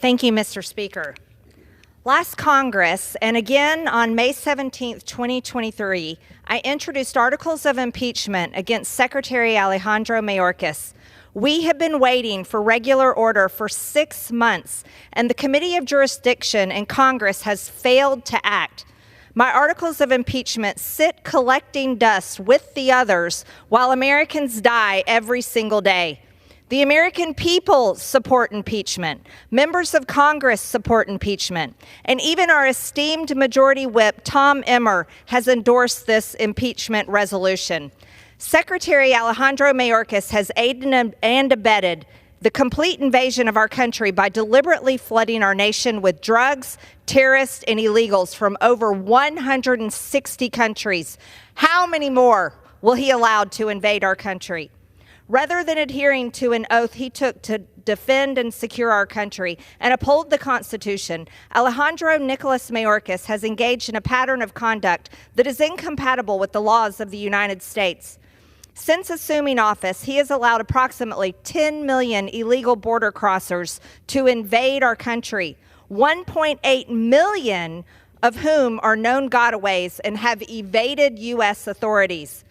Thank you, Mr. Speaker. Last Congress, and again on May 17, 2023, I introduced articles of impeachment against Secretary Alejandro Mayorkas. We have been waiting for regular order for 6 months, and the Committee of Jurisdiction in Congress has failed to act. My articles of impeachment sit collecting dust with the others while Americans die every single day. The American people support impeachment. Members of Congress support impeachment. And even our esteemed Majority Whip, Tom Emmer, has endorsed this impeachment resolution. Secretary Alejandro Mayorkas has aided and abetted the complete invasion of our country by deliberately flooding our nation with drugs, terrorists, and illegals from over 160 countries. How many more will he allow to invade our country? Rather than adhering to an oath he took to defend and secure our country and uphold the Constitution, Alejandro Nicholas Mayorkas has engaged in a pattern of conduct that is incompatible with the laws of the United States. Since assuming office, he has allowed approximately 10 million illegal border crossers to invade our country, 1.8 million of whom are known gotaways and have evaded U.S. authorities.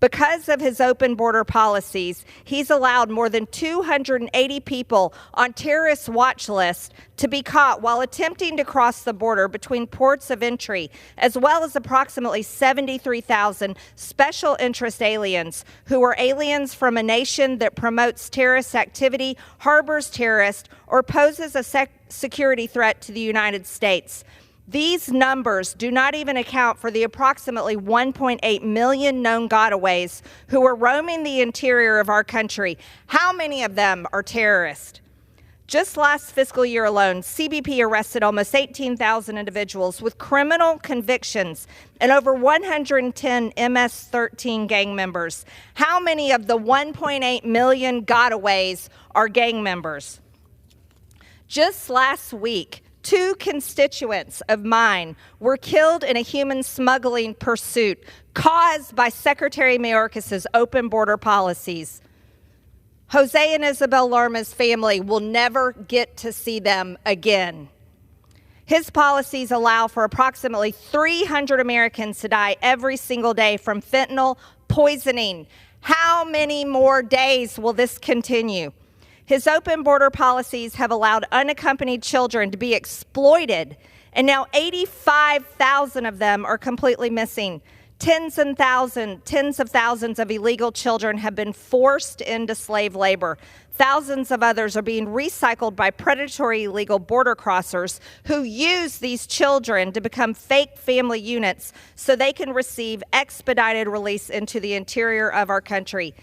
Because of his open border policies, he's allowed more than 280 people on terrorist watch lists to be caught while attempting to cross the border between ports of entry, as well as approximately 73,000 special interest aliens who are aliens from a nation that promotes terrorist activity, harbors terrorists, or poses a security threat to the United States. These numbers do not even account for the approximately 1.8 million known gotaways who are roaming the interior of our country. How many of them are terrorists? Just last fiscal year alone, CBP arrested almost 18,000 individuals with criminal convictions and over 110 MS-13 gang members. How many of the 1.8 million gotaways are gang members? Just last week, 2 constituents of mine were killed in a human smuggling pursuit caused by Secretary Mayorkas' open border policies. Jose and Isabel Lerma's family will never get to see them again. His policies allow for approximately 300 Americans to die every single day from fentanyl poisoning. How many more days will this continue? His open border policies have allowed unaccompanied children to be exploited, and now 85,000 of them are completely missing. Tens of thousands of illegal children have been forced into slave labor. Thousands of others are being recycled by predatory illegal border crossers who use these children to become fake family units so they can receive expedited release into the interior of our country.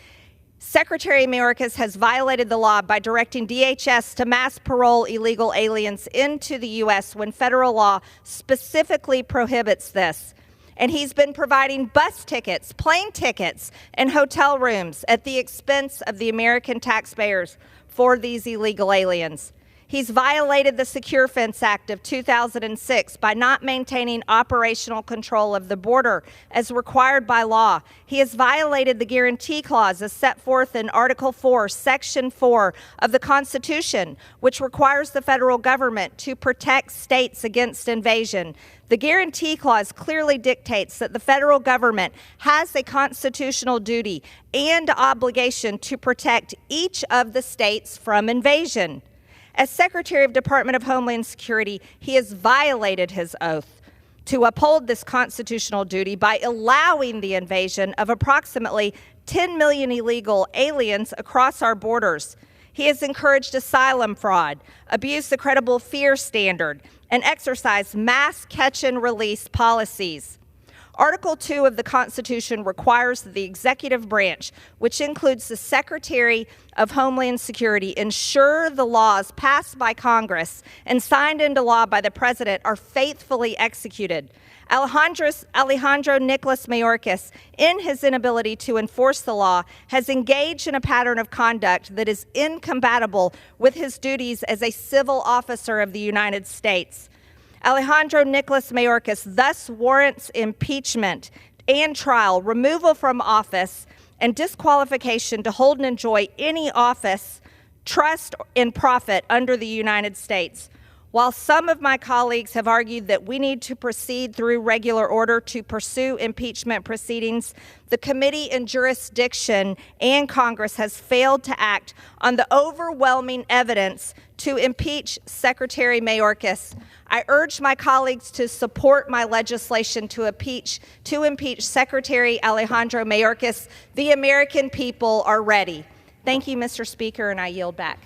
Secretary Mayorkas has violated the law by directing DHS to mass parole illegal aliens into the U.S. when federal law specifically prohibits this. And he's been providing bus tickets, plane tickets, and hotel rooms at the expense of the American taxpayers for these illegal aliens. He's violated the Secure Fence Act of 2006 by not maintaining operational control of the border as required by law. He has violated the Guarantee Clause as set forth in Article 4, Section 4 of the Constitution, which requires the federal government to protect states against invasion. The Guarantee Clause clearly dictates that the federal government has a constitutional duty and obligation to protect each of the states from invasion. As Secretary of Department of Homeland Security, he has violated his oath to uphold this constitutional duty by allowing the invasion of approximately 10 million illegal aliens across our borders. He has encouraged asylum fraud, abused the credible fear standard, and exercised mass catch and release policies. Article 2 of the Constitution requires that the executive branch, which includes the Secretary of Homeland Security, ensure the laws passed by Congress and signed into law by the President are faithfully executed. Alejandro Nicholas Mayorkas, in his inability to enforce the law, has engaged in a pattern of conduct that is incompatible with his duties as a civil officer of the United States. Alejandro Nicholas Mayorkas thus warrants impeachment and trial, removal from office, and disqualification to hold and enjoy any office trust in profit under the United States. While some of my colleagues have argued that we need to proceed through regular order to pursue impeachment proceedings, the committee in jurisdiction and Congress has failed to act on the overwhelming evidence to impeach Secretary Mayorkas. I urge my colleagues to support my legislation to impeach Secretary Alejandro Mayorkas. The American people are ready. Thank you, Mr. Speaker, and I yield back.